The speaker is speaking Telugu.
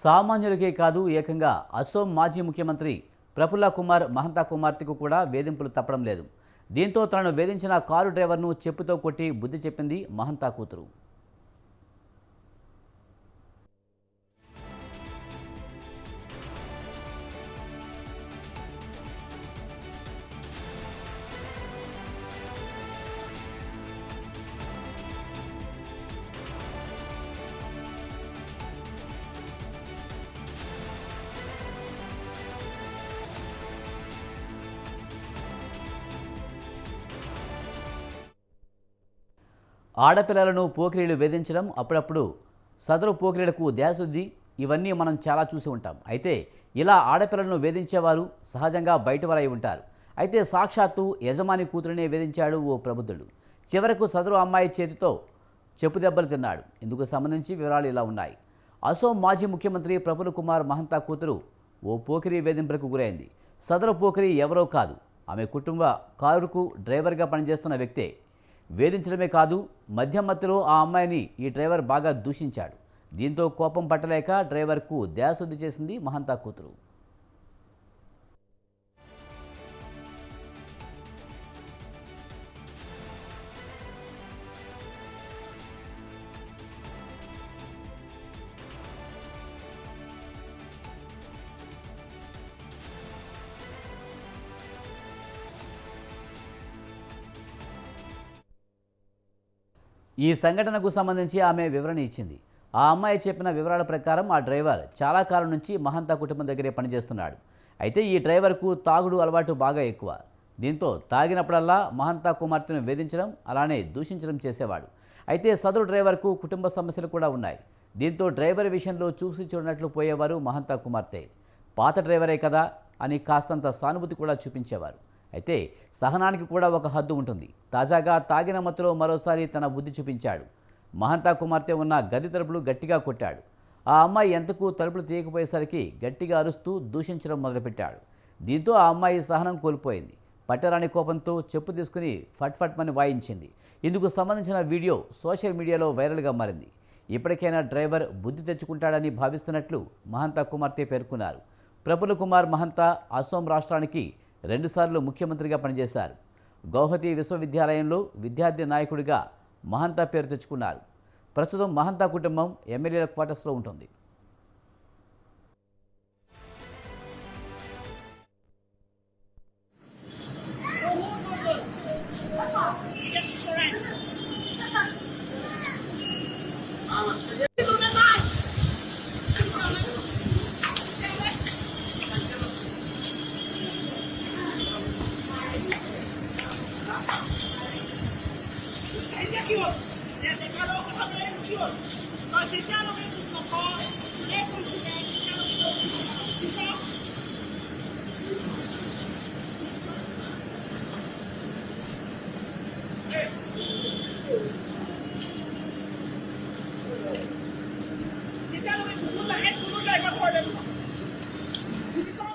సామాన్యులకే కాదు ఏకంగా అసోం మాజీ ముఖ్యమంత్రి ప్రఫుల్ల కుమార్ మహంతా కుమార్తెకు కూడా వేధింపులు తప్పడం లేదు. దీంతో తనను వేధించిన కారు డ్రైవర్ను చెప్పుతో కొట్టి బుద్ధి చెప్పింది మహంతా కూతురు. ఆడపిల్లలను పోకిరీలు వేధించడం, అప్పుడప్పుడు సదరు పోకిరీలకు ధ్యాసొద్ది ఇవన్నీ మనం చాలా చూసి ఉంటాం. అయితే ఇలా ఆడపిల్లలను వేధించేవారు సహజంగా బయటవారై ఉంటారు. అయితే సాక్షాత్తు యజమాని కూతురినే వేధించాడు ఓ ప్రబుద్ధుడు. చివరకు సదరు అమ్మాయి చేతితో చెప్పు దెబ్బలు తిన్నాడు. ఇందుకు సంబంధించి వివరాలు ఇలా ఉన్నాయి. అసోం మాజీ ముఖ్యమంత్రి ప్రఫుల్ల కుమార్ మహంతా కూతురు ఓ పోకిరీ వేధింపులకు గురైంది. సదరు పోకిరీ ఎవరో కాదు, ఆమె కుటుంబ కారుకు డ్రైవర్గా పనిచేస్తున్న వ్యక్తే. వేధించడమే కాదు, మద్యం మత్తులో ఆ అమ్మాయిని ఈ డ్రైవర్ బాగా దూషించాడు. దీంతో కోపం పట్టలేక డ్రైవర్కు ధ్యాసొద్ది చేసింది మహంతా కూతురు. ఈ సంఘటనకు సంబంధించి ఆమె వివరణ ఇచ్చింది. ఆ అమ్మాయి చెప్పిన వివరాల ప్రకారం ఆ డ్రైవర్ చాలా కాలం నుంచి మహంతా కుటుంబం దగ్గరే పనిచేస్తున్నాడు. అయితే ఈ డ్రైవర్కు తాగుడు అలవాటు బాగా ఎక్కువ. దీంతో తాగినప్పుడల్లా మహంతా కుమార్తెను వేధించడం, అలానే దూషించడం చేసేవాడు. అయితే సదరు డ్రైవర్కు కుటుంబ సమస్యలు కూడా ఉన్నాయి. దీంతో డ్రైవర్ విషయంలో చూసి చూడనట్లు పోయేవారు మహంతా కుమార్తె. పాత డ్రైవరే కదా అని కాస్తంత సానుభూతి కూడా చూపించేవారు. అయితే సహనానికి కూడా ఒక హద్దు ఉంటుంది. తాజాగా తాగిన మత్తులో మరోసారి తన బుద్ధి చూపించాడు. మహంతా కుమార్తె ఉన్న గది తలుపులు గట్టిగా కొట్టాడు. ఆ అమ్మాయి ఎంతకు తలుపులు తీయకపోయేసరికి గట్టిగా అరుస్తూ దూషించడం మొదలుపెట్టాడు. దీంతో ఆ అమ్మాయి సహనం కోల్పోయింది. పట్టరాని కోపంతో చెప్పు తీసుకుని ఫట్మని వాయించింది. ఇందుకు సంబంధించిన వీడియో సోషల్ మీడియాలో వైరల్గా మారింది. ఇప్పటికైనా డ్రైవర్ బుద్ధి తెచ్చుకుంటాడని భావిస్తున్నట్లు మహంతా కుమార్తె పేర్కొన్నారు. ప్రఫుల్ల కుమార్ మహంతా అసోం రాష్ట్రానికి 2 సార్లు ముఖ్యమంత్రిగా పనిచేశారు. గౌహతి విశ్వవిద్యాలయంలో విద్యార్థి నాయకుడిగా మహంతా పేరు తెచ్చుకున్నారు. ప్రస్తుతం మహంతా కుటుంబం ఎమ్మెల్యేల క్వార్టర్స్లో ఉంటుంది. Kita lo que puso la gente, no lo trae para